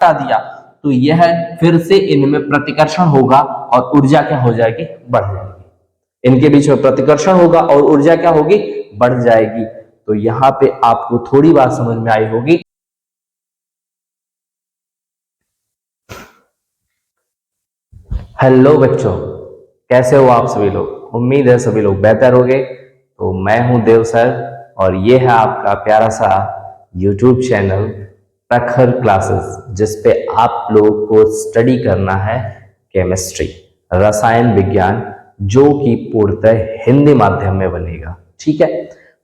हटा दिया तो यह फिर से इनमें प्रतिकर्षण होगा और ऊर्जा क्या हो जाएगी, बढ़ जाएगी। इनके बीच में प्रतिकर्षण होगा और ऊर्जा क्या होगी, बढ़ जाएगी। तो यहां पे आपको थोड़ी बात समझ में आई होगी। हेलो बच्चों, कैसे हो आप सभी लोग? उम्मीद है सभी लोग बेहतर होंगे। तो मैं हूं देव सर और ये है आपका प्यारा सा YouTube चैनल प्रखर क्लासेस, जिसपे आप लोग को स्टडी करना है केमिस्ट्री, रसायन विज्ञान, जो कि पूर्णतः हिंदी माध्यम में बनेगा। ठीक है,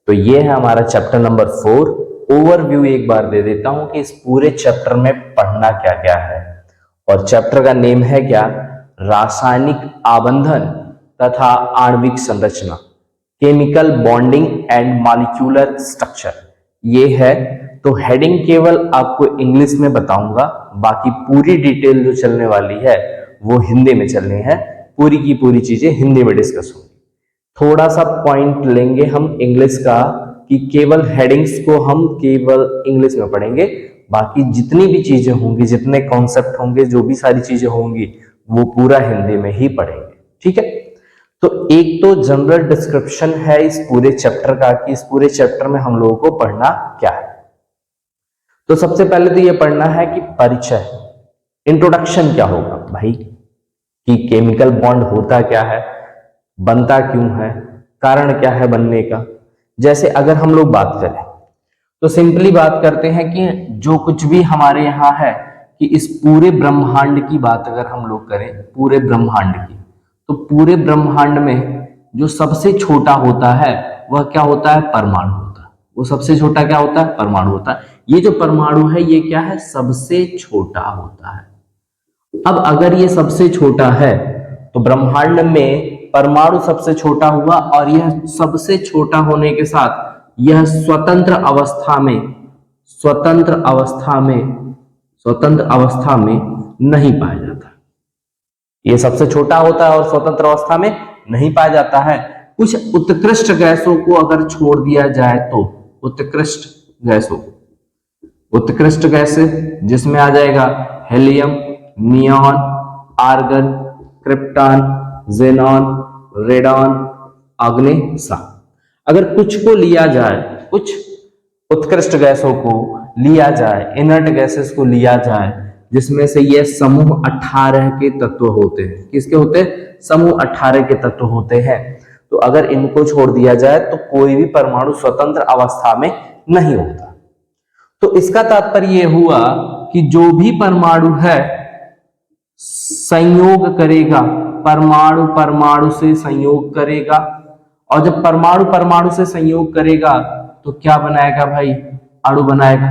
तो ये है हमारा चैप्टर नंबर 4। ओवरव्यू एक बार दे देता हूं कि इस पूरे चैप्टर में पढ़ना क्या क्या है। और चैप्टर का नेम है क्या, रासायनिक आबंधन तथा आणविक संरचना, chemical bonding and molecular structure, ये है। तो हेडिंग केवल आपको इंग्लिश में बताऊंगा, बाकी पूरी डिटेल जो चलने वाली है वो हिंदी में चलनी है। पूरी की पूरी चीजें हिंदी में डिस्कस होंगी। थोड़ा सा पॉइंट लेंगे हम इंग्लिश का कि केवल हेडिंग्स को हम केवल इंग्लिश में पढ़ेंगे, बाकी जितनी भी चीजें होंगी, जितने कॉन्सेप्ट होंगे, जो भी सारी चीजें होंगी, वो पूरा हिंदी में ही पढ़ेंगे। ठीक है, तो एक तो जनरल डिस्क्रिप्शन है इस पूरे चैप्टर का कि इस पूरे चैप्टर में हम लोगों को पढ़ना क्या है। तो सबसे पहले तो ये पढ़ना है कि परिचय, इंट्रोडक्शन क्या होगा भाई, कि केमिकल बॉन्ड होता क्या है, बनता क्यों है, कारण क्या है बनने का। जैसे अगर हम लोग बात करें तो सिंपली बात करते हैं कि जो कुछ भी हमारे यहाँ है, कि इस पूरे ब्रह्मांड की बात अगर हम लोग करें, पूरे ब्रह्मांड की, तो पूरे ब्रह्मांड में जो सबसे छोटा होता है वह क्या होता है, परमाणु होता है। वो सबसे छोटा क्या होता है, परमाणु होता है। ये जो परमाणु है ये क्या है, सबसे छोटा होता है। अब अगर ये सबसे छोटा है तो ब्रह्मांड में परमाणु सबसे छोटा हुआ और यह सबसे छोटा होने के साथ यह स्वतंत्र अवस्था में नहीं पाया जाता। यह सबसे छोटा होता है और स्वतंत्र अवस्था में नहीं पाया जाता है। कुछ उत्कृष्ट गैसों को अगर छोड़ दिया जाए तो उत्कृष्ट गैसें जिसमें आ जाएगा helium, neon, argon, krypton, xenon, radon, अग्नेसा। अगर कुछ को लिया जाए, कुछ उत्कृष्ट गैसों को लिया जाए, इनर्ट गैसेस को लिया जाए, जिसमें से ये समूह 18 के तत्व होते हैं। किसके होते हैं, समूह 18 के तत्व होते हैं। तो अगर इनको छोड़ दिया जाए तो कोई भी परमाणु स्वतंत्र अवस्था में नहीं होता। तो इसका तात्पर्य यह हुआ कि जो भी परमाणु है संयोग करेगा, परमाणु परमाणु से संयोग करेगा, और जब परमाणु परमाणु से संयोग करेगा तो क्या बनाएगा भाई, अणु बनाएगा।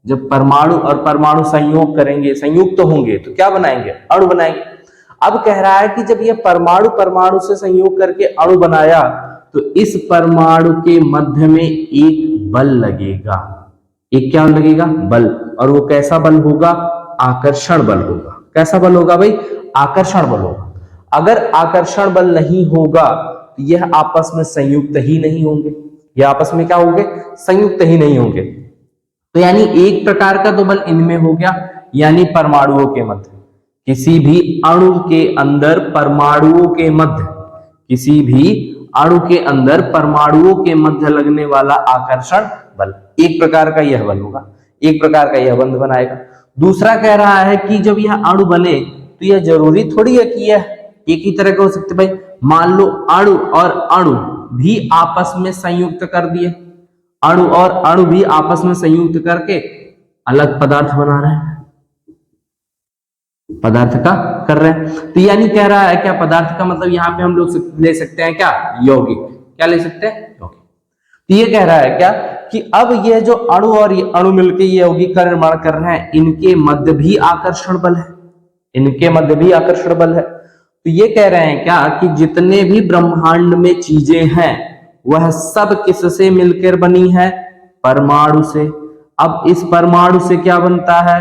जब परमाणु और परमाणु संयोग करेंगे, संयुक्त तो होंगे, तो क्या बनाएंगे, अणु बनाएंगे। अब कह रहा है कि जब यह परमाणु परमाणु से संयोग करके अणु बनाया तो इस परमाणु के मध्य में एक बल लगेगा। एक क्या लगेगा, बल। और वो कैसा बल होगा, आकर्षण बल होगा। कैसा बल होगा भाई, आकर्षण बल होगा। अगर आकर्षण बल नहीं होगा तो यह आपस में संयुक्त ही नहीं होंगे। यह आपस में क्या होंगे, संयुक्त ही नहीं होंगे। तो यानी एक प्रकार का तो बल इनमें हो गया, यानी परमाणुओं के मध्य, किसी भी अणु के अंदर परमाणुओं के मध्य, किसी भी अणु के अंदर परमाणुओं के मध्य लगने वाला आकर्षण बल, एक प्रकार का यह बल होगा, एक प्रकार का यह बंध बनाएगा। दूसरा कह रहा है कि जब यह अणु बने तो यह जरूरी थोड़ी है कि यह एक ही तरह के हो सकते भाई। मान लो अणु और अणु भी आपस में संयुक्त कर दिए, अणु और अणु भी आपस में संयुक्त करके अलग पदार्थ बना रहे हैं, पदार्थ का कर रहे हैं। तो यानी कह रहा है क्या, पदार्थ का मतलब यहां पे हम लोग ले सकते हैं क्या, यौगिक। क्या ले सकते हैं, यौगिक। तो ये कह रहा है क्या कि अब ये जो अणु और ये अणु मिलकर ये यौगिक का निर्माण कर रहे हैं, इनके मध्य भी आकर्षण बल है, इनके मध्य भी आकर्षण बल है। तो ये कह रहे हैं क्या कि जितने भी ब्रह्मांड में चीजें हैं वह सब किससे मिलकर बनी है, परमाणु से। अब इस परमाणु से क्या बनता है,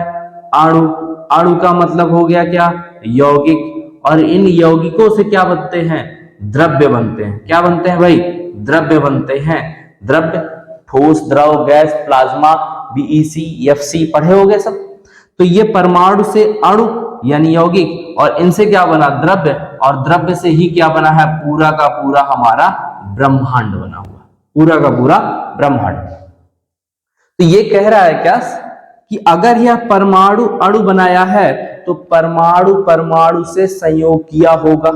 अणु। अणु का मतलब हो गया क्या, यौगिक। और इन यौगिकों से क्या बनते हैं, द्रव्य बनते हैं। क्या बनते हैं भाई, द्रव्य बनते हैं। द्रव्य, ठोस, द्रव, गैस, प्लाज्मा, बीईसी, एफसी पढ़े होंगे सब। तो ये परमाणु से अणु यानी यौगिक, और इनसे क्या बना, द्रव्य, और द्रव्य से ही क्या बना है, पूरा का पूरा हमारा ब्रह्मांड बना हुआ, पूरा का पूरा ब्रह्मांड। तो ये कह रहा है क्या कि अगर यह परमाणु अणु बनाया है तो परमाणु परमाणु से संयोग किया होगा,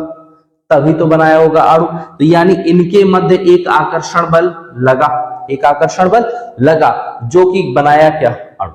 तभी तो बनाया होगा अणु। तो यानी इनके मध्य एक आकर्षण बल लगा, एक आकर्षण बल लगा जो कि बनाया क्या, अणु।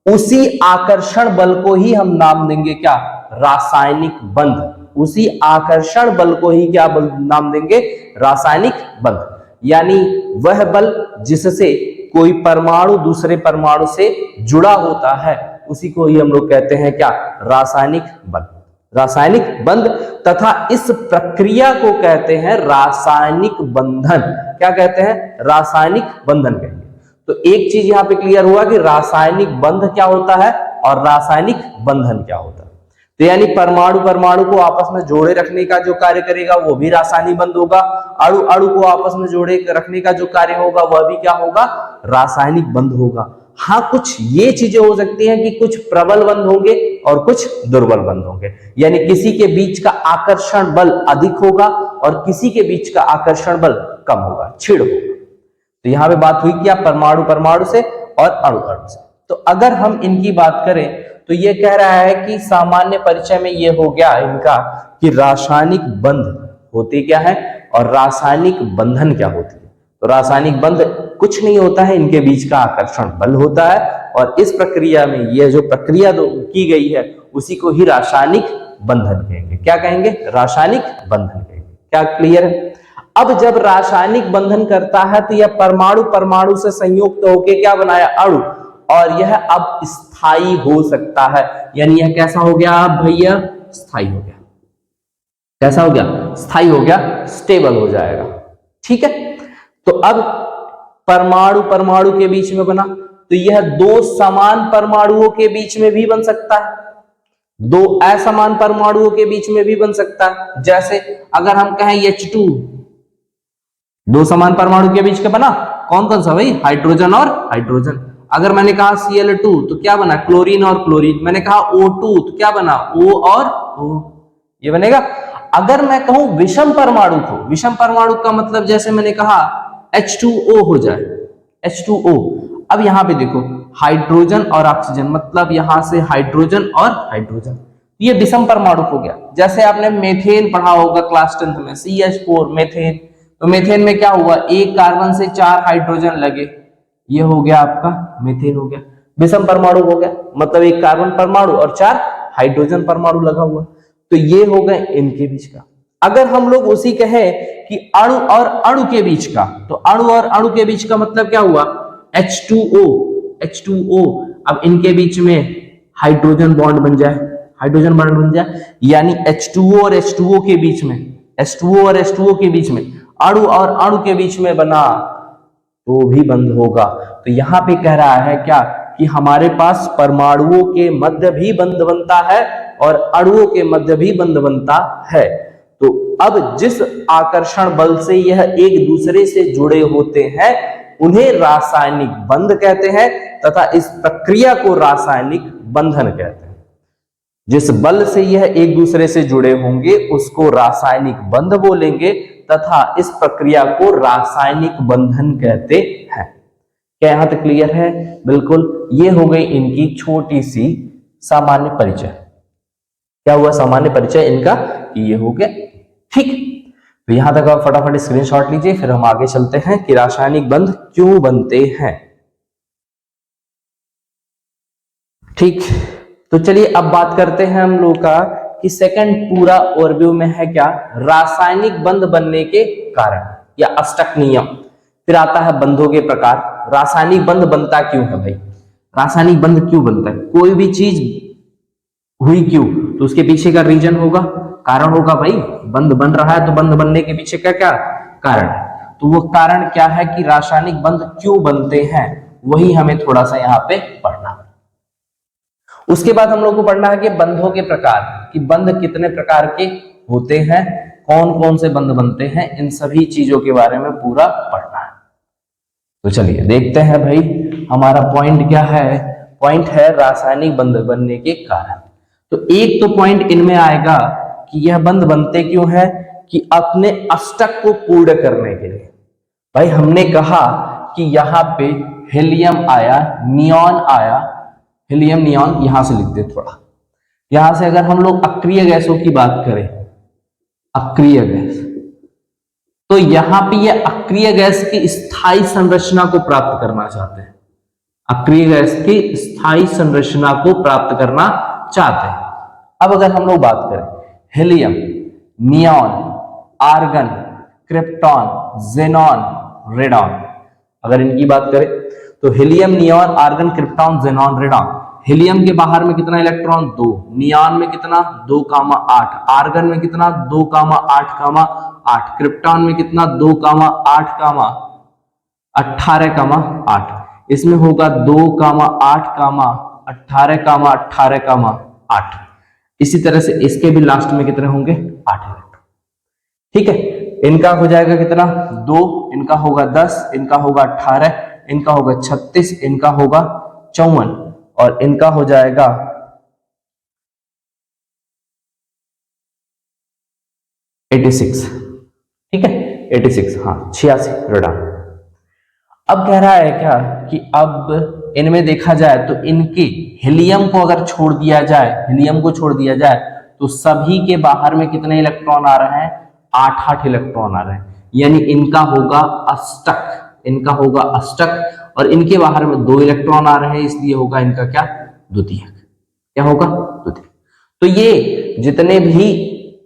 उसी आकर्षण बल को ही हम नाम देंगे क्या, रासायनिक बंध। उसी आकर्षण बल को ही क्या नाम देंगे, रासायनिक बंध। यानी वह बल जिससे कोई परमाणु दूसरे परमाणु से जुड़ा होता है उसी को ही हम लोग कहते हैं क्या, रासायनिक बंध, रासायनिक बंध। तथा इस प्रक्रिया को कहते हैं रासायनिक बंधन। क्या कहते हैं, रासायनिक बंधन कहेंगे। तो एक चीज यहां पे क्लियर हुआ कि रासायनिक बंध क्या होता है और रासायनिक बंधन क्या होता है। तो यानी परमाणु परमाणु को आपस में जोड़े रखने का जो कार्य करेगा वो भी रासायनिक बंध होगा, अणु अणु को आपस में जोड़े रखने का जो कार्य होगा वह भी क्या होगा, रासायनिक बंध होगा। हाँ, कुछ ये चीजें हो सकती हैं कि कुछ प्रबल बंध होंगे और कुछ दुर्बल बंध होंगे, यानी किसी के बीच का आकर्षण बल अधिक होगा और किसी के बीच का आकर्षण बल कम होगा, छिड़ होगा। तो यहां पे बात हुई क्या, परमाणु परमाणु से और अणु अणु से। तो अगर हम इनकी बात करें तो ये कह रहा है कि सामान्य परिचय में ये हो गया इनका कि रासायनिक बंध होते क्या है और रासायनिक बंधन क्या होती है। तो रासायनिक बंध कुछ नहीं होता है, इनके बीच का आकर्षण बल होता है, और इस प्रक्रिया में यह जो प्रक्रिया की गई है उसी को ही रासायनिक बंधन कहेंगे। क्या कहेंगे, रासायनिक बंधन कहेंगे। क्या क्लियर है। अब जब रासायनिक बंधन करता है तो यह परमाणु परमाणु से संयुक्त होकर क्या बनाया, अणु, और यह अब स्थायी हो सकता है। यानी यह कैसा हो गया भैया, स्थायी हो गया। कैसा हो गया, स्थायी हो गया, स्टेबल हो जाएगा। ठीक है। तो अब परमाणु परमाणु के बीच में बना, तो यह दो समान परमाणुओं के बीच में भी बन सकता है, दो असमान परमाणुओं के बीच में भी बन सकता है। जैसे अगर हम कहें H2, दो समान परमाणु के बीच का बना, कौन कौन सा भाई, हाइड्रोजन और हाइड्रोजन। अगर मैंने कहा Cl2 तो क्या बना, क्लोरीन और क्लोरीन। मैंने कहा O2 तो क्या बना, O और O, ये बनेगा। अगर मैं कहूं विषम परमाणु को, विषम परमाणु का मतलब जैसे मैंने कहा H2O हो जाए, H2O। अब यहां पे देखो हाइड्रोजन और ऑक्सीजन, मतलब यहां से हाइड्रोजन और हाइड्रोजन, ये विषम परमाणु हो गया। जैसे आपने मेथेन पढ़ा होगा क्लास 10 में, CH4 मेथेन। तो मेथेन में क्या हुआ, एक कार्बन से 4 हाइड्रोजन लगे, ये हो गया आपका मीथेन हो गया, विषम परमाणु हो गया, मतलब एक कार्बन परमाणु और 4 हाइड्रोजन परमाणु लगा हुआ। तो ये हो गए इनके बीच का। अगर हम लोग उसी कहें कि अणु और अणु के बीच का, तो अणु और अणु के बीच का मतलब क्या हुआ, H2O, H2O। अब इनके बीच में हाइड्रोजन बॉन्ड बन जाए, हाइड्रोजन बॉन्ड बन जाए, यानी H2O और H2O के बीच में, H2O और H2O के बीच में, अणु और अणु के बीच में बना तो भी बंध होगा। तो यहां पे कह रहा है क्या कि हमारे पास परमाणुओं के मध्य भी बंध बनता है और अणुओं के मध्य भी बंध बनता है। तो अब जिस आकर्षण बल से यह एक दूसरे से जुड़े होते हैं उन्हें रासायनिक बंध कहते हैं तथा इस प्रक्रिया को रासायनिक बंधन कहते हैं। जिस बल से यह एक दूसरे से जुड़े होंगे उसको रासायनिक बंध बोलेंगे तथा इस प्रक्रिया को रासायनिक बंधन कहते हैं। क्या यहां तक क्लियर है? बिल्कुल। ये हो गई इनकी छोटी सी सामान्य परिचय। क्या हुआ सामान्य परिचय इनका कि ये हो गया। ठीक, तो यहां तक आप फटाफट स्क्रीनशॉट लीजिए, फिर हम आगे चलते हैं कि रासायनिक बंध क्यों बनते हैं। ठीक, तो चलिए अब बात करते हैं हम लोग का कि सेकंड पूरा ओवरव्यू में है क्या, रासायनिक बंध बनने के कारण या अष्टक नियम। फिर आता है बंधों के प्रकार। रासायनिक बंध बनता क्यों है भाई, रासायनिक बंध क्यों बनता है, कोई भी चीज हुई क्यों तो उसके पीछे का रीजन होगा, कारण होगा भाई। बंध बन रहा है तो बंध बनने के पीछे क्या क्या कारण है, तो वो कारण क्या है कि रासायनिक बंध क्यों बनते हैं, वही हमें थोड़ा सा यहाँ पे पढ़ना। उसके बाद हम लोग को पढ़ना है कि बंधों के प्रकार, कि बंध कितने प्रकार के होते हैं, कौन कौन से बंध बनते हैं, इन सभी चीजों के बारे में पूरा पढ़ना है। तो चलिए देखते हैं भाई हमारा पॉइंट क्या है। पॉइंट है रासायनिक बंध बनने के कारण। तो एक तो पॉइंट इनमें आएगा कि यह बंध बनते क्यों है, कि अपने अष्टक को पूर्ण करने के लिए। भाई हमने कहा कि यहाँ पे हीलियम आया, नियॉन आया, हीलियम नियॉन यहां से लिख दे थोड़ा। यहां से अगर हम लोग अक्रिय गैसों की बात करें, अक्रिय गैस, तो यहां पे ये अक्रिय गैस की स्थायी संरचना को प्राप्त करना चाहते हैं, अक्रिय गैस की स्थायी संरचना को प्राप्त करना चाहते हैं। अब अगर हम लोग बात करें helium, neon, argon, krypton, xenon, radon, अगर इनकी बात करें तो helium, neon, argon, krypton, xenon, radon. Helium के बाहर में कितना इलेक्ट्रॉन, 2, नियॉन में कितना 2,8, आर्गन में कितना 2,8,8, क्रिप्टॉन में कितना 2,8, 18,8, इसमें होगा 2,8, 18, 8। इसी तरह से इसके भी लास्ट में कितने होंगे, 8 इलेक्ट्रॉन। ठीक है, इनका हो जाएगा कितना 2, इनका होगा 10, इनका होगा 18, इनका होगा 36, इनका होगा 54 और इनका हो जाएगा 86। ठीक है, 86, हाँ 86 रेडॉन। अब कह रहा है क्या कि अब इनमें देखा जाए तो इनके हीलियम को अगर छोड़ दिया जाए, हीलियम को छोड़ दिया जाए तो सभी के बाहर में कितने इलेक्ट्रॉन आ रहे हैं, 8 इलेक्ट्रॉन आ रहे हैं, यानी इनका होगा अष्टक, इनका होगा अष्टक और इनके बाहर में 2 इलेक्ट्रॉन आ रहे हैं, इसलिए होगा इनका क्या, द्वितीयक। क्या होगा, द्वितीयक। तो ये जितने भी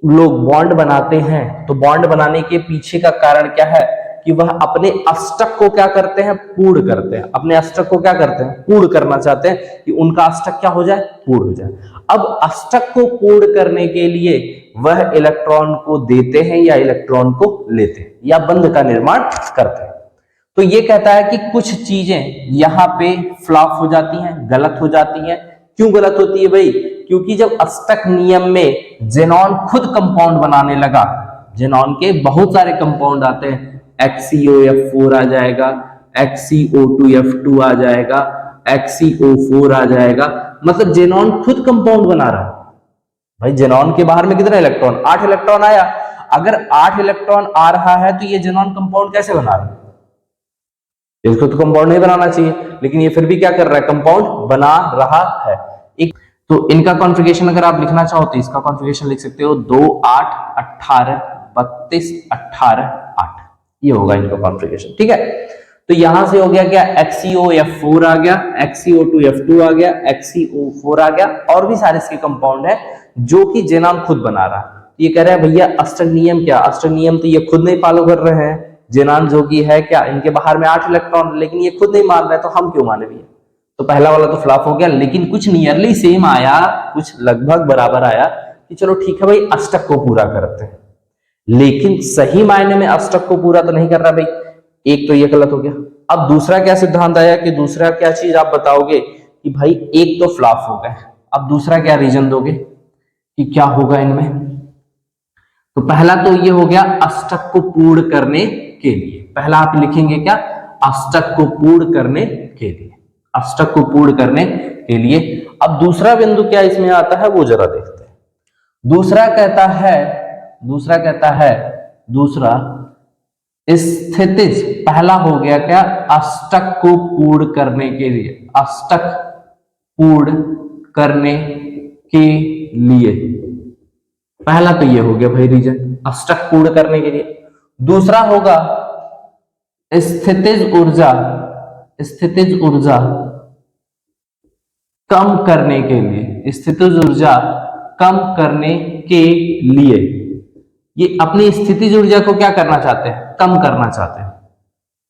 लोग बॉन्ड बनाते हैं तो बॉन्ड बनाने के पीछे का कारण क्या है कि वह अपने अष्टक को क्या करते हैं, पूर्ण करते हैं, अपने अष्टक को क्या करते हैं, पूर्ण करना चाहते हैं कि उनका अष्टक क्या हो जाए, पूर्ण हो जाए। अब अष्टक को पूर्ण करने के लिए वह इलेक्ट्रॉन को देते हैं या इलेक्ट्रॉन को लेते हैं या बंध का निर्माण करते हैं। तो ये कहता है कि कुछ चीजें यहाँ पे फ्लॉप हो जाती हैं, गलत हो जाती हैं। क्यों गलत होती है भाई, क्योंकि जब अष्टक नियम में जेनॉन खुद कंपाउंड बनाने लगा, जेनॉन के बहुत सारे कंपाउंड आते हैं, XCOF4 आ जाएगा, XCO2F2 आ जाएगा, XCO4 आ जाएगा, मतलब जेनॉन खुद कंपाउंड बना रहा है। भाई जेनॉन के बाहर में कितना इलेक्ट्रॉन, 8 इलेक्ट्रॉन आया। अगर 8 इलेक्ट्रॉन आ रहा है तो ये जेनॉन कंपाउंड कैसे बना रहा है, इसको तो कंपाउंड नहीं बनाना चाहिए, लेकिन ये फिर भी क्या कर रहा है, कंपाउंड बना रहा है। एक तो इनका कॉन्फ़िगरेशन अगर आप लिखना चाहो तो इसका कॉन्फ़िगरेशन लिख सकते हो 2, 8, 18, 32, 18, 8, ये होगा इनका कॉन्फ़िगरेशन। ठीक है, तो यहां से हो गया क्या, XCOF4 आ गया, XCO2F2 आ गया, XCO4 आ गया, और भी सारे इसके कंपाउंड है जो कि जेनॉन खुद बना रहा है। ये कह रहे हैं भैया अष्टक नियम क्या, अष्टक नियम तो ये खुद नहीं फॉलो कर रहे हैं, जेनॉन जो कि है क्या, इनके बाहर में 8 इलेक्ट्रॉन, लेकिन ये खुद नहीं मान रहे, तो हम क्यों माने भैया। तो पहला वाला तो फ्लॉप हो गया, लेकिन कुछ नियरली सेम आया, कुछ लगभग बराबर आया कि चलो ठीक है भाई अष्टक को पूरा करते हैं, लेकिन सही मायने में अष्टक को पूरा तो नहीं कर रहा भाई। एक तो ये गलत हो गया। अब दूसरा क्या सिद्धांत आया कि दूसरा क्या चीज आप बताओगे कि भाई एक तो फ्लॉप हो गए, अब दूसरा क्या रीजन दोगे कि क्या होगा इनमें। तो पहला तो ये हो गया अष्टक को पूर्ण करने के लिए, पहला आप लिखेंगे क्या, अष्टक को पूर्ण करने के लिए, अष्टक को पूर्ण करने के लिए। अब दूसरा बिंदु क्या इसमें आता है वो जरा देखते हैं। दूसरा कहता है दूसरा स्थितिज, पहला हो गया क्या, अष्टक को पूर्ण करने के लिए, अष्टक पूर्ण करने के लिए, पहला तो ये हो गया भाई रीजन, अष्टक पूर्ण करने के लिए। दूसरा होगा स्थितिज ऊर्जा, स्थितिज ऊर्जा कम करने के लिए, स्थितिज ऊर्जा कम करने के लिए। ये अपनी स्थितिज ऊर्जा को क्या करना चाहते हैं, कम करना चाहते हैं,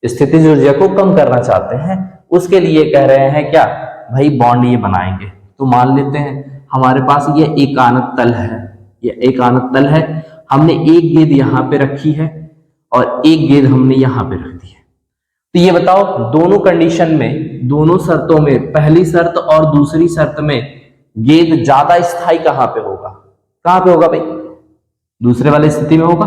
स्थितिज ऊर्जा को कम करना चाहते हैं। उसके लिए कह रहे हैं क्या भाई, बॉन्ड ये बनाएंगे। तो मान लेते हैं हमारे पास ये एकानक तल है, ये एकानक तल है, हमने एक गेंद यहां पे रखी है और एक गेंद हमने यहां पे रख दी है। तो ये बताओ दोनों कंडीशन में, दोनों शर्तों में, पहली शर्त और दूसरी शर्त में गेंद ज्यादा स्थायी कहां पे होगा, कहां पे होगा भाई, दूसरे वाली स्थिति में होगा।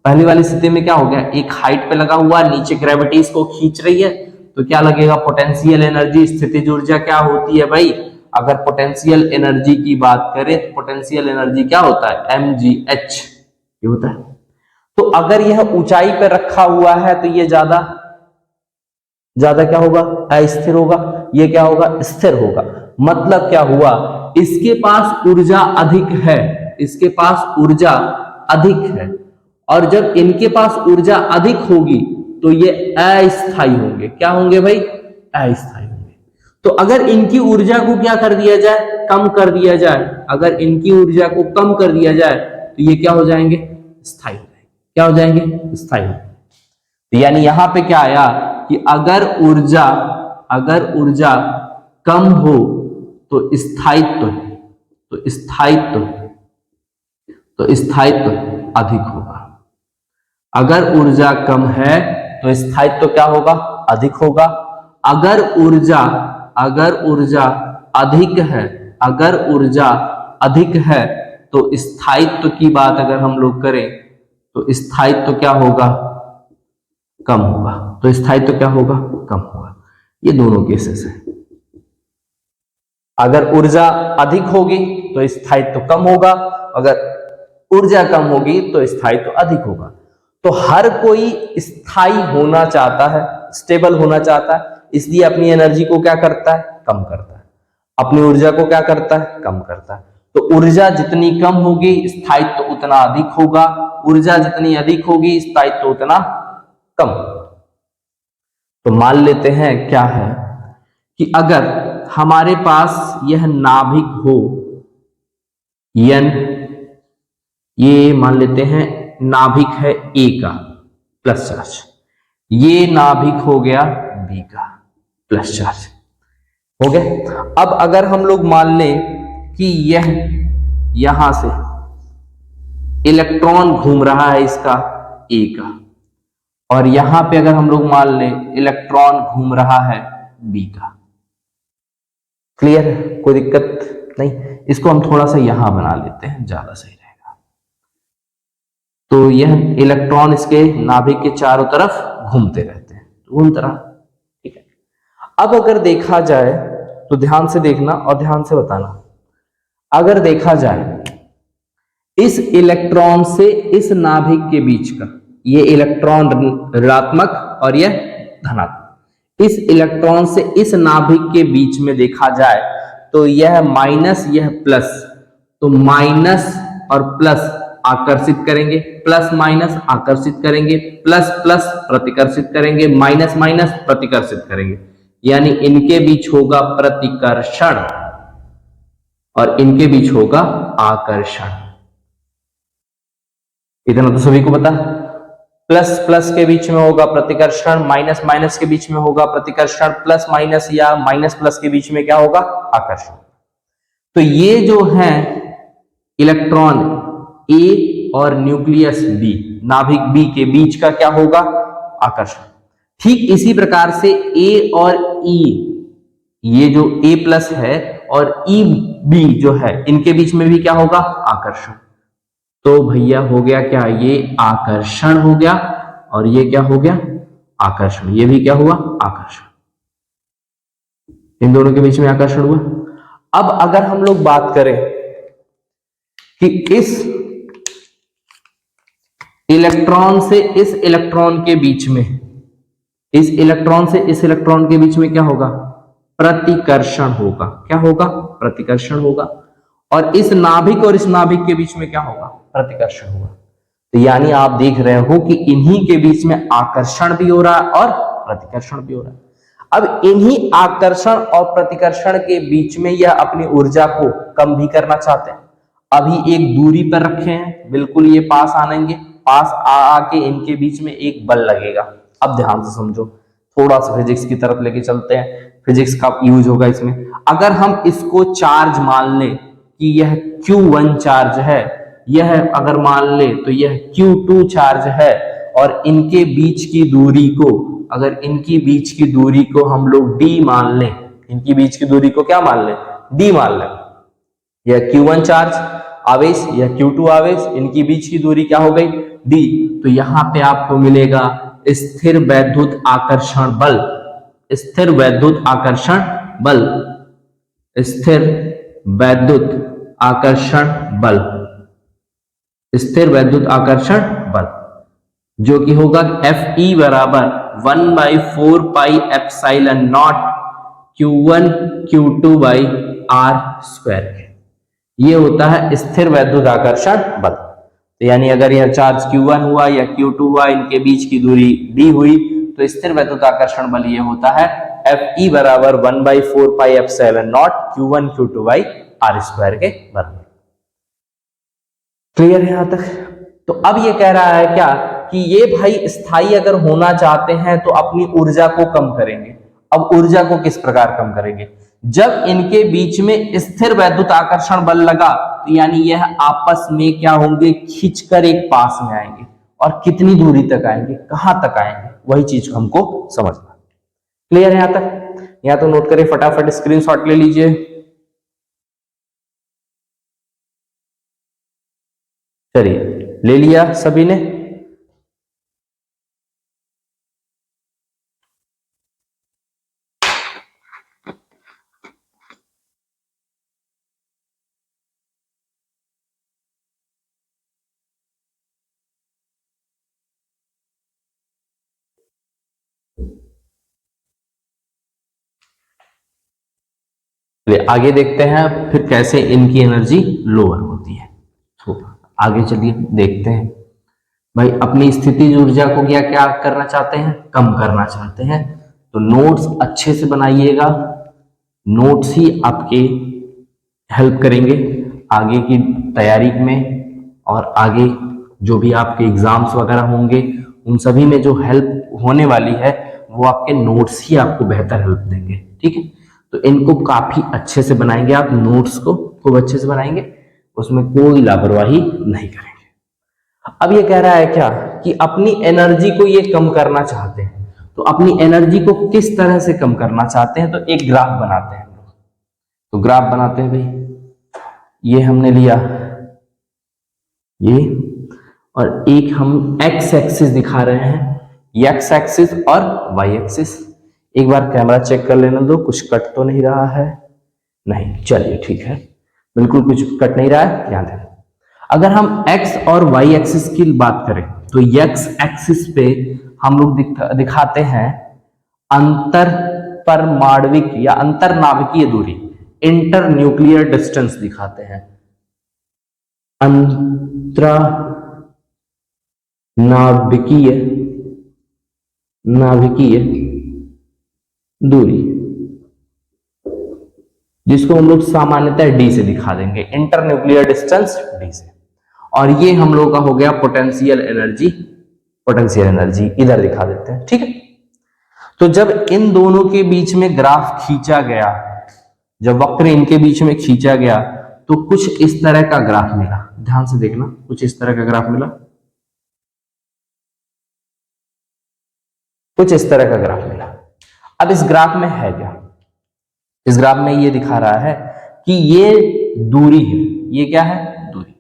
पहली वाली स्थिति में क्या हो गया, एक हाइट पे लगा हुआ, नीचे ग्रेविटी इसको खींच रही है, तो क्या लगेगा, पोटेंशियल एनर्जी, स्थितिज ऊर्जा क्या होती है भाई? अगर पोटेंशियल एनर्जी की बात करें तो पोटेंशियल एनर्जी क्या होता है, mgh ये होता है। तो अगर यह ऊंचाई पर रखा हुआ है तो ये ज्यादा क्या होगा, अस्थिर होगा, ये क्या होगा, स्थिर होगा। मतलब क्या हुआ, इसके पास ऊर्जा अधिक है, इसके पास ऊर्जा अधिक है, और जब इनके पास ऊर्जा अधिक होगी तो ये अस्थायी होंगे। क्या होंगे भाई, अस्थायी होंगे। तो अगर इनकी ऊर्जा को क्या कर दिया जाए, कम कर दिया जाए, अगर इनकी ऊर्जा को कम कर दिया जाए तो ये क्या हो जाएंगे, स्थायी हो जाएंगे। क्या हो जाएंगे, स्थायी हो जाएंगे। तो यानी यहां पे क्या आया कि अगर ऊर्जा कम हो तो स्थायित्व अधिक होगा। अगर ऊर्जा कम है तो स्थायित्व क्या होगा, अधिक होगा। अगर ऊर्जा अधिक है तो स्थायित्व की बात अगर हम लोग करें तो स्थायित्व क्या होगा, कम होगा। तो स्थायित्व क्या होगा, कम होगा। ये दोनों केसेस है। अगर ऊर्जा अधिक होगी तो स्थायित्व कम होगा, अगर ऊर्जा कम होगी तो स्थायित्व अधिक होगा। तो हर कोई स्थायी होना चाहता है, स्टेबल होना चाहता है, इसलिए अपनी एनर्जी को क्या करता है, कम करता है। अपनी ऊर्जा को क्या करता है, कम करता है। तो ऊर्जा जितनी कम होगी स्थायित्व उतना अधिक होगा, ऊर्जा जितनी अधिक होगी स्थायित्व उतना कम। तो मान लेते हैं क्या है कि अगर हमारे पास यह नाभिक हो n, ये मान लेते हैं नाभिक है A का प्लस चार्ज, ये नाभिक हो गया B का प्लस चार्ज, हो गया। अब अगर हम लोग मान लें कि यह यहां से इलेक्ट्रॉन घूम रहा है इसका A का, और यहां पे अगर हम लोग मान लें इलेक्ट्रॉन घूम रहा है B का। क्लियर है, कोई दिक्कत नहीं। इसको हम थोड़ा सा यहां बना लेते हैं, ज्यादा सही रहेगा। तो यह इलेक्ट्रॉन इसके नाभिक के चारों तरफ घूमते रहते हैं, घूमते रहा, ठीक है। अब अगर देखा जाए तो ध्यान से देखना और ध्यान से बताना। अगर देखा जाए इस इलेक्ट्रॉन से इस नाभिक के बीच का, ये इलेक्ट्रॉन ऋणात्मक और यह धनात्मक, इस इलेक्ट्रॉन से इस नाभिक के बीच में देखा जाए तो यह माइनस यह प्लस, तो माइनस और प्लस आकर्षित करेंगे, प्लस माइनस आकर्षित करेंगे, प्लस प्लस प्रतिकर्षित करेंगे, माइनस माइनस प्रतिकर्षित करेंगे। यानी इनके बीच होगा प्रतिकर्षण और इनके बीच होगा आकर्षण। इतना तो सभी को पता है। प्लस प्लस के बीच में होगा प्रतिकर्षण, माइनस माइनस के बीच में होगा प्रतिकर्षण, प्लस माइनस या माइनस प्लस के बीच में क्या होगा, आकर्षण। तो ये जो है इलेक्ट्रॉन ए और न्यूक्लियस बी, नाभिक बी के बीच का क्या होगा, आकर्षण। ठीक इसी प्रकार से ए और ई, ये जो ए प्लस है और ई बी जो है, इनके बीच में भी क्या होगा, आकर्षण। तो भैया हो गया क्या, ये आकर्षण हो गया और ये क्या हो गया, आकर्षण। ये भी क्या हुआ, आकर्षण। इन दोनों के बीच में आकर्षण हुआ। अब अगर हम लोग बात करें कि इस इलेक्ट्रॉन से इस इलेक्ट्रॉन के बीच में, इस इलेक्ट्रॉन से इस इलेक्ट्रॉन के बीच में क्या होगा, प्रतिकर्षण होगा। क्या होगा, प्रतिकर्षण होगा। और इस नाभिक और इस नाभिक के बीच में क्या होगा, प्रतिकर्षण होगा। तो यानी आप देख रहे हो कि इन्हीं के बीच में आकर्षण भी हो रहा है और प्रतिकर्षण भी हो रहा है। अब इन्हीं आकर्षण और प्रतिकर्षण के बीच में यह अपनी ऊर्जा को कम भी करना चाहते हैं। अभी एक दूरी पर रखे हैं, बिल्कुल ये पास आएंगे, पास आके इनके बीच में एक बल लगेगा। अब ध्यान से समझो, थोड़ा सा फिजिक्स की तरफ लेके चलते हैं, फिजिक्स का यूज होगा इसमें। अगर हम इसको चार्ज मान लें कि यह Q1 चार्ज है, यह अगर मान ले तो यह Q2 चार्ज है, और इनके बीच की दूरी को, अगर इनकी बीच की दूरी को हम लोग d मान लें, इनकी बीच की दूरी को क्या मान लें, d मान लें। यह Q1 चार्ज आवेश, यह Q2 आवेश, इनकी बीच की दूरी क्या हो गई, d। तो यहां पे आपको मिलेगा स्थिर वैद्युत आकर्षण बल, स्थिर वैद्युत आकर्षण बल, स्थिर वैद्युत आकर्षण बल, स्थिर वैद्युत आकर्षण बल, जो कि होगा Fe बराबर 1/4πε0 Q1 Q2 by R square. ये होता है स्थिर वैद्युत आकर्षण बल। तो यानी अगर यह चार्ज Q1 हुआ या Q2 हुआ, इनके बीच की दूरी d हुई, तो स्थिर वैद्युत आकर्षण बल ये होता है Fe बराबर 1/4πε0 Q1 Q2 by R square के बराबर। क्लियर है यहां तक? तो अब ये कह रहा है क्या कि ये भाई स्थायी अगर होना चाहते हैं तो अपनी ऊर्जा को कम करेंगे। अब ऊर्जा को किस प्रकार कम करेंगे? जब इनके बीच में स्थिर वैद्युत आकर्षण बल लगा तो यानी यह आपस में क्या होंगे, खींचकर एक पास में आएंगे। और कितनी दूरी तक आएंगे, कहां तक आएंगे, वही चीज हमको समझना। क्लियर है यहां तक? यहां तो नोट करें, फटाफट स्क्रीनशॉट ले लीजिए। चलिए, ले लिया सभी ने? आगे देखते हैं फिर कैसे इनकी एनर्जी लोअर होती है। तो आगे चलिए देखते हैं। भाई अपनी स्थितिज ऊर्जा को क्या क्या करना चाहते हैं, कम करना चाहते हैं। तो नोट्स अच्छे से बनाइएगा, नोट्स ही आपके हेल्प करेंगे आगे की तैयारी में, और आगे जो भी आपके एग्जाम्स वगैरह होंगे उन सभी में जो हेल्प होने वाली है वो आपके नोट्स ही आपको बेहतर हेल्प देंगे। ठीक है, तो इनको काफी अच्छे से बनाएंगे आप, नोट्स को खूब अच्छे से बनाएंगे, उसमें कोई लापरवाही नहीं करेंगे। अब ये कह रहा है क्या कि अपनी एनर्जी को ये कम करना चाहते हैं। तो अपनी एनर्जी को किस तरह से कम करना चाहते हैं, तो एक ग्राफ बनाते हैं। तो ग्राफ बनाते हैं भाई, ये हमने लिया ये, और एक हम एक्स एक्सिस दिखा रहे हैं, एक्स एक्सिस और वाई एक्सिस। एक बार कैमरा चेक कर लेने दो, कुछ कट तो नहीं रहा है? नहीं, चलिए ठीक है, बिल्कुल कुछ कट नहीं रहा है, ध्यान दें। अगर हम x और y एक्सिस की बात करें तो x एक्सिस पे हम लोग दिखाते हैं अंतर परमाणविक या अंतरनाभिकीय दूरी, इंटर न्यूक्लियर डिस्टेंस दिखाते हैं, नाभिकीय दूरी, जिसको हम लोग सामान्यतः d से दिखा देंगे, इंटर न्यूक्लियर डिस्टेंस d से। और ये हम लोग का हो गया पोटेंशियल एनर्जी, पोटेंशियल एनर्जी इधर दिखा देते हैं। ठीक है, तो जब इन दोनों के बीच में ग्राफ खींचा गया, जब वक्र इनके बीच में खींचा गया तो कुछ इस तरह का ग्राफ मिला। ध्यान से देखना, कुछ इस तरह का ग्राफ मिला, कुछ इस तरह का ग्राफ मिला। अब इस ग्राफ में है क्या? इस ग्राफ में ये दिखा रहा है कि ये दूरी है, ये क्या है, दूरी।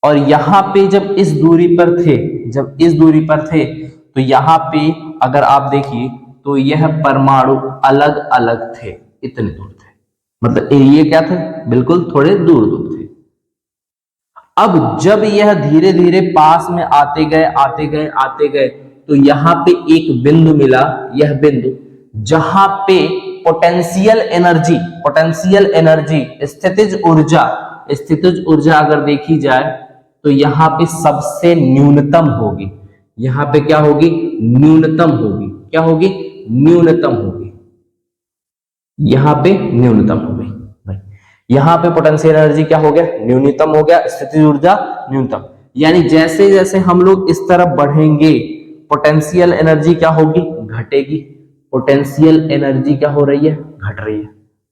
और यहां पे जब इस दूरी पर थे, जब इस दूरी पर थे तो यहां पे अगर आप देखिए तो यह परमाणु अलग अलग थे, इतने दूर थे, मतलब ये क्या थे, बिल्कुल थोड़े दूर दूर थे। अब जब यह धीरे धीरे पास में आते गए आते गए आते गए तो यहां पे एक बिंदु मिला, यह बिंदु जहां पे पोटेंशियल एनर्जी स्थितिज ऊर्जा अगर देखी जाए तो यहां पे सबसे न्यूनतम होगी। यहां पे क्या होगी, न्यूनतम होगी। क्या होगी, न्यूनतम होगी। यहां पे न्यूनतम हो गई भाई, यहां पे पोटेंशियल एनर्जी क्या हो गया, न्यूनतम हो गया, स्थितिज ऊर्जा न्यूनतम। यानी जैसे जैसे हम लोग इस तरफ बढ़ेंगे पोटेंशियल एनर्जी क्या होगी, घटेगी। पोटेंशियल एनर्जी क्या हो रही है, घट रही है।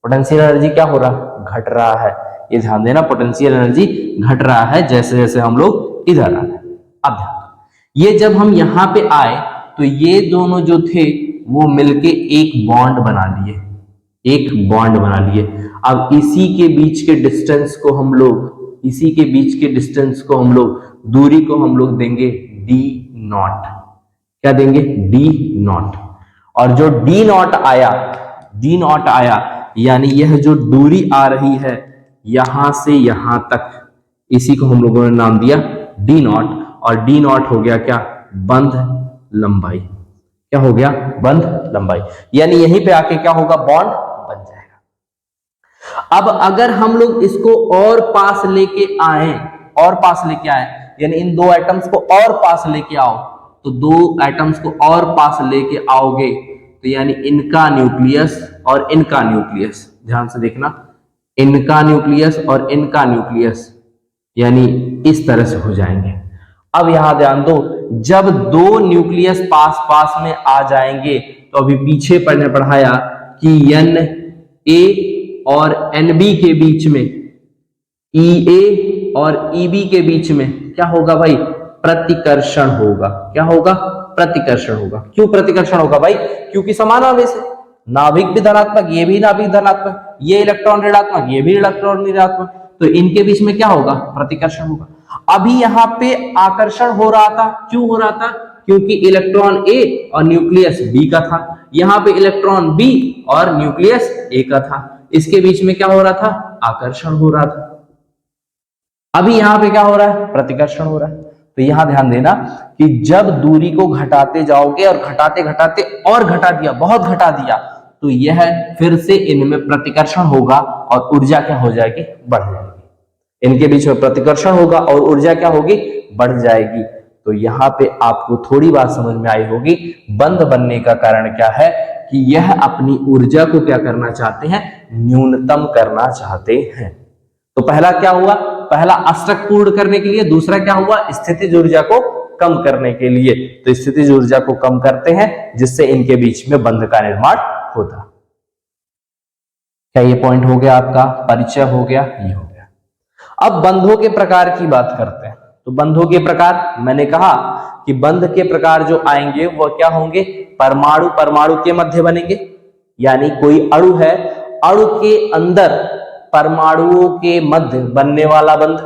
पोटेंशियल एनर्जी क्या हो रहा, घट रहा है। ये ध्यान देना, पोटेंशियल एनर्जी घट रहा है जैसे जैसे हम लोग इधर आ रहे हैं। अब ध्यान, ये जब हम यहां पे आए तो ये दोनों जो थे वो मिलके एक बॉन्ड बना लिए, एक बॉन्ड बना लिए। अब इसी के बीच के डिस्टेंस को हम लोग, इसी के बीच के डिस्टेंस को हम लोग, दूरी को हम लोग देंगे d0। क्या देंगे, d0। और जो डी नॉट आया यानी यह जो दूरी आ रही है यहां से यहां तक, इसी को हम लोगों ने नाम दिया डी नॉट, और डी नॉट हो गया क्या, बंध लंबाई। क्या हो गया, बंध लंबाई, यानी यहीं पे आके क्या होगा, बॉन्ड बन जाएगा। अब अगर हम लोग इसको और पास लेके आए, यानी इन दो एटम्स को और पास लेके आओ, तो दो एटम्स को और पास लेके आओगे तो यानी इनका न्यूक्लियस और इनका न्यूक्लियस, ध्यान से देखना, इनका न्यूक्लियस और इनका न्यूक्लियस यानी इस तरह से हो जाएंगे। अब यहां ध्यान दो, जब दो न्यूक्लियस पास पास में आ जाएंगे तो अभी पीछे पढ़ाया कि एन ए और एन बी के बीच में, ई ए और ई बी के बीच में क्या होगा भाई, प्रतिकर्षण होगा। क्या होगा, प्रतिकर्षण होगा। क्यों प्रतिकर्षण होगा भाई, क्योंकि समान आवेश है, नाभिक भी धनात्मक, ये भी नाभिक धनात्मक, ये इलेक्ट्रॉन ऋणात्मक, ये भी इलेक्ट्रॉन ऋणात्मक, तो इनके बीच में क्या होगा, प्रतिकर्षण होगा। अभी यहाँ पे आकर्षण हो रहा था, क्यों हो रहा था, क्योंकि इलेक्ट्रॉन ए और न्यूक्लियस बी का था, यहाँ पे इलेक्ट्रॉन बी और न्यूक्लियस ए का था, इसके बीच में क्या हो रहा था, आकर्षण हो रहा था। अभी यहाँ पे क्या हो रहा है, प्रतिकर्षण हो रहा है। तो यहां ध्यान देना कि जब दूरी को घटाते जाओगे और घटाते घटाते और घटा दिया, बहुत घटा दिया, तो यह फिर से इनमें प्रतिकर्षण होगा और ऊर्जा क्या हो जाएगी, बढ़ जाएगी। इनके बीच में प्रतिकर्षण होगा और ऊर्जा क्या होगी, बढ़ जाएगी। तो यहाँ पे आपको थोड़ी बात समझ में आई होगी, बंध बनने का कारण क्या है कि यह अपनी ऊर्जा को क्या करना चाहते हैं, न्यूनतम करना चाहते हैं। तो पहला क्या हुआ, पहला अष्टक पूर्ण करने के लिए, दूसरा क्या हुआ, स्थितिज ऊर्जा को कम करने के लिए। तो स्थितिज ऊर्जा को कम करते हैं जिससे इनके बीच में बंध का निर्माण होता। क्या ये पॉइंट हो गया, आपका परिचय हो गया, ये हो गया। अब बंधों के प्रकार की बात करते हैं। तो बंधों के प्रकार, मैंने कहा कि बंध के प्रकार जो आएंगे वह क्या होंगे, परमाणु परमाणु के मध्य बनेंगे, यानी कोई अणु है, अणु के अंदर परमाणुओं के मध्य बनने वाला बंध,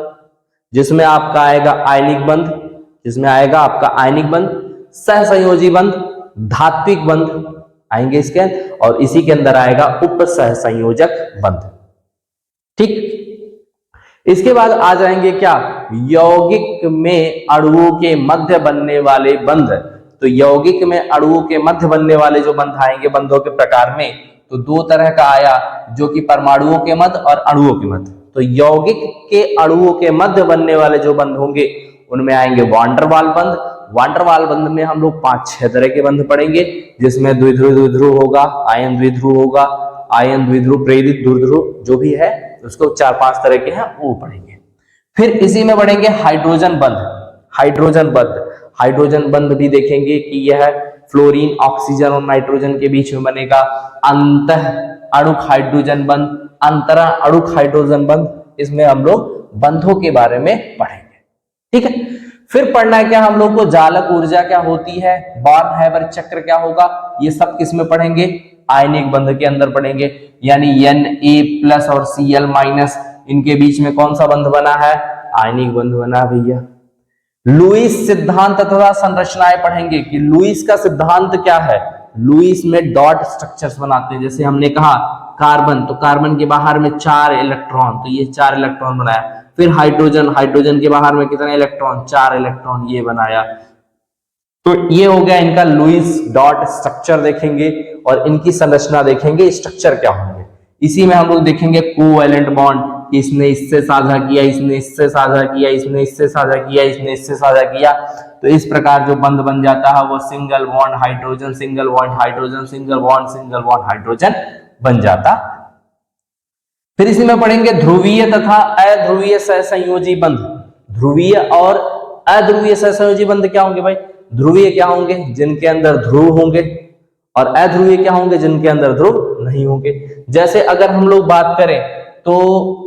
जिसमें आपका आएगा आयनिक बंध, जिसमें आएगा आपका आयनिक बंध, सहसंयोजी बंध, धात्विक बंध आएंगे इसके, और इसी के अंदर आएगा उप सहसंयोजक बंध। ठीक, इसके बाद आ जाएंगे क्या, यौगिक में अणुओं के मध्य बनने वाले बंध। तो यौगिक में अणुओं के मध्य बनने वाले जो बंध आएंगे बंधों के प्रकार में, तो दो तरह का आया, जो कि परमाणुओं के मध्य और अणुओं के मध्य। तो यौगिक के अणुओं के मध्य बनने वाले जो बंध होंगे उनमें आएंगे वान डेर वाल बंध। वान डेर वाल बंध में हम लोग 5-6 तरह के बंध पढ़ेंगे, जिसमें द्विध्रुव होगा, आयन द्विध्रुव होगा, आयन द्विध्रुव प्रेरित द्विध्रुव जो भी है उसको 4-5 तरह के हैं वो पढ़ेंगे। फिर इसी में पढ़ेंगे हाइड्रोजन बंध। हाइड्रोजन बंध भी देखेंगे कि यह फ्लोरीन ऑक्सीजन और नाइट्रोजन के बीच में बनेगा। अंतः अणुक हाइड्रोजन बंध, अंतरा अणुक हाइड्रोजन बंध, इसमें हम लोग बंधों के बारे में पढ़ेंगे। ठीक है, फिर पढ़ना है क्या हम लोग को, जालक ऊर्जा क्या होती है, बॉर्न हैबर चक्र क्या होगा, ये सब किस में पढ़ेंगे, आयनिक बंध के अंदर पढ़ेंगे। यानी Na+ और Cl- इनके बीच में कौन सा बंध बना है, आयनिक बंध बना है भैया। लुईस सिद्धांत तथा संरचनाएं पढ़ेंगे कि लुईस का सिद्धांत क्या है। लुईस में डॉट स्ट्रक्चर्स बनाते हैं, जैसे हमने कहा कार्बन, तो कार्बन के बाहर में 4 इलेक्ट्रॉन, तो ये 4 इलेक्ट्रॉन बनाया। फिर हाइड्रोजन के बाहर में कितने इलेक्ट्रॉन, 4 इलेक्ट्रॉन, ये बनाया। तो ये हो गया इनका लुईस डॉट स्ट्रक्चर देखेंगे, और इनकी संरचना देखेंगे, स्ट्रक्चर क्या होंगे। इसी में हम लोग देखेंगे कोवैलेंट बॉन्ड, इसने इससे साझा किया, इसने इससे साझा किया, इसने इससे साझा किया, इसने इससे साझा किया। तो इस प्रकार जो बंध बन जाता है वो single bond hydrogen, single bond hydrogen, single bond hydrogen बन जाता। फिर इसी में पढ़ेंगे ध्रुवीय तथा अध्रुवीय सहसंयोजी बंध। ध्रुवीय और अध्रुवीय सहसंयोजी बंध क्या होंगे भाई, ध्रुवीय क्या होंगे, जिनके अंदर ध्रुव होंगे, और अध्रुवीय क्या होंगे, जिनके अंदर ध्रुव नहीं होंगे। जैसे अगर हम लोग बात करें तो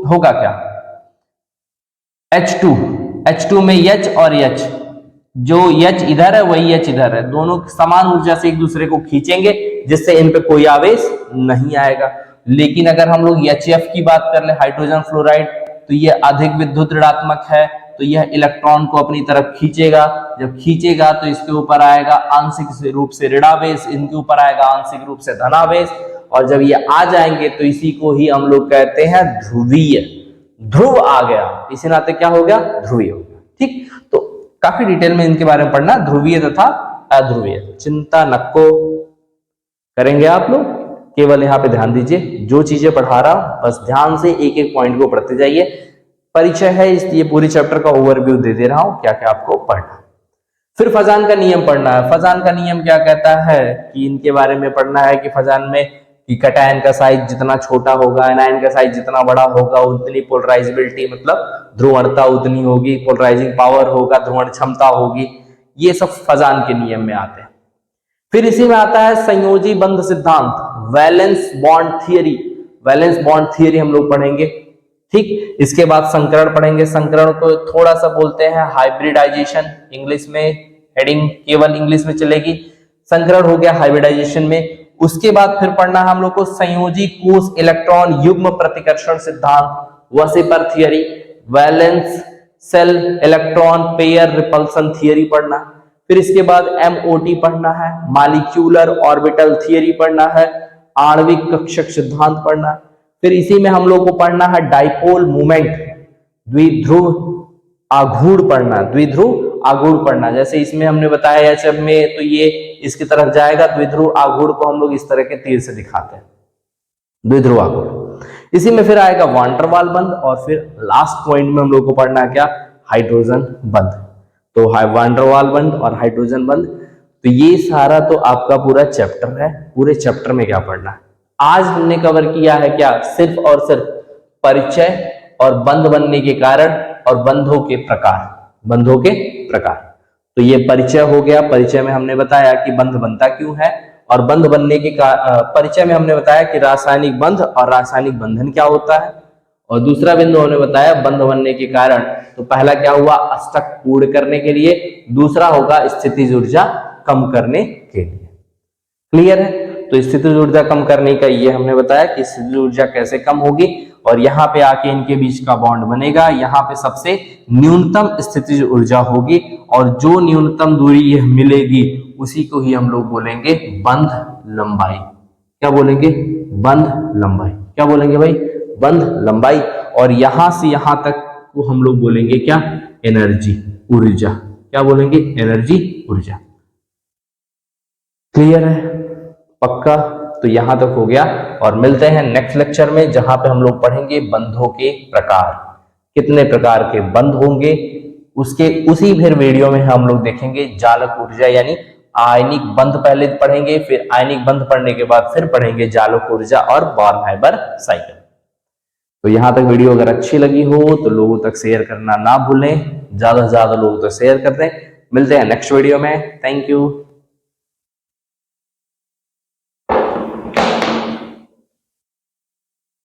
होगा क्या, H2 में H और H, जो H इधर है वही H इधर है, दोनों समान ऊर्जा से एक दूसरे को खींचेंगे, जिससे इन पे कोई आवेश नहीं आएगा। लेकिन अगर हम लोग HF की बात कर ले, हाइड्रोजन फ्लोराइड, तो ये अधिक विद्युत ऋणात्मक है, तो यह इलेक्ट्रॉन को अपनी तरफ खींचेगा, जब खींचेगा तो इसके ऊपर आएगा आंशिक रूप से ऋणावेश, इनके ऊपर आएगा आंशिक रूप से धनावेश, और जब ये आ जाएंगे तो इसी को ही हम लोग कहते हैं ध्रुवीय। ध्रुव आ गया, इसी नाते क्या हो गया, ध्रुवीय हो गया। ठीक, तो काफी डिटेल में इनके बारे में पढ़ना, ध्रुवीय तथा अध्रुवीय। चिंता नको करेंगे आप लोग, केवल यहाँ पे ध्यान दीजिए, जो चीजें पढ़ा रहा हूं बस ध्यान से एक एक पॉइंट को पढ़ते जाइए। परिचय है इसलिए पूरी चैप्टर का ओवरव्यू दे दे रहा हूं, क्या क्या आपको पढ़ना। फिर फजान का नियम पढ़ना है। फजान का नियम क्या कहता है कि इनके बारे में पढ़ना है कि फजान में कि कैटायन का साइज जितना छोटा होगा, एनायन का साइज जितना बड़ा होगा, उतनी पोलराइजेबिलिटी मतलब ध्रुवणता उतनी होगी, पोलराइजिंग पावर होगा, ध्रुवण क्षमता होगी। ये सब फजान के नियम में आते हैं। फिर इसी में आता है संयोजी बंध सिद्धांत, valence bond theory. Valence bond theory हम लोग पढ़ेंगे। ठीक, इसके बाद संकरण पढ़ेंगे। संकरण को थोड़ा सा बोलते हैं हाइब्रिडाइजेशन, इंग्लिश में हेडिंग केवल इंग्लिश में चलेगी। संकरण हो गया हाइब्रिडाइजेशन में। उसके बाद फिर पढ़ना है हम लोग को संयोजी कोष इलेक्ट्रॉन युग्म प्रतिकर्षण सिद्धांत, VSEPR theory, valence shell electron pair repulsion theory पढ़ना। फिर इसके बाद MOT पढ़ना है, मॉलिक्यूलर ऑर्बिटल थियरी पढ़ना है, आणविक कक्षक सिद्धांत पढ़ना। फिर इसी में हम लोग को पढ़ना है डाइपोल मूवमेंट, द्विध्रुव आघूर्ण पढ़ना, द्विध्रुव आघूर्ण पढ़ना। जैसे इसमें हमने बताया HF में तो ये इसकी तरफ जाएगा, द्विध्रुव आघूर्ण को हम लोग इस तरह के तीर से दिखाते हैं, द्विध्रुव आघूर्ण। इसी में फिर आएगा वान डर वाल बंध, और फिर लास्ट पॉइंट में हम लोग को पढ़ना है क्या, हाइड्रोजन बंध। तो वान डर वाल बंध और हाइड्रोजन बंध, तो ये सारा तो आपका पूरा चैप्टर है। पूरे चैप्टर में क्या पढ़ना है, आज हमने कवर किया है क्या, सिर्फ और सिर्फ परिचय और बंध बनने के कारण और बंधों के प्रकार, बंधों के प्रकार। तो ये परिचय हो गया। परिचय में हमने बताया कि बंध बनता क्यों है, और बंध बनने के परिचय में हमने बताया कि रासायनिक बंध और रासायनिक बंधन क्या होता है, और दूसरा बिंदु हमने बताया बंध बनने के कारण। तो पहला क्या हुआ, अष्टक पूर्ण करने के लिए, दूसरा होगा स्थितिज ऊर्जा कम करने के लिए। क्लियर है? तो स्थितिज ऊर्जा कम करने का ये हमने बताया कि स्थितिज ऊर्जा कैसे कम होगी, और यहाँ पे आके इनके बीच का बॉन्ड बनेगा, यहाँ पे सबसे न्यूनतम स्थितिज ऊर्जा होगी, और जो न्यूनतम दूरी यह मिलेगी उसी को ही हम लोग बोलेंगे बंध लंबाई। क्या बोलेंगे, बंध लंबाई। क्या बोलेंगे भाई, बंध लंबाई। और यहां से यहां तक को हम लोग बोलेंगे क्या, एनर्जी, ऊर्जा। क्या बोलेंगे, एनर्जी, ऊर्जा। क्लियर है, पक्का? तो यहां तक हो गया, और मिलते हैं नेक्स्ट लेक्चर में जहां पे हम लोग पढ़ेंगे बंधों के प्रकार, कितने प्रकार के बंध होंगे। उसके उसी फिर वीडियो में हम लोग देखेंगे जालक ऊर्जा यानी आयनिक बंध पहले पढ़ेंगे, फिर आयनिक बंध पढ़ने के बाद फिर पढ़ेंगे जालक ऊर्जा और बॉर्न हाइबर साइकिल। तो यहां तक वीडियो अगर अच्छी लगी हो तो लोगों तक शेयर करना ना भूलें, ज्यादा से ज्यादा लोगों तक शेयर कर दें। मिलते हैं नेक्स्ट वीडियो में। Thank you.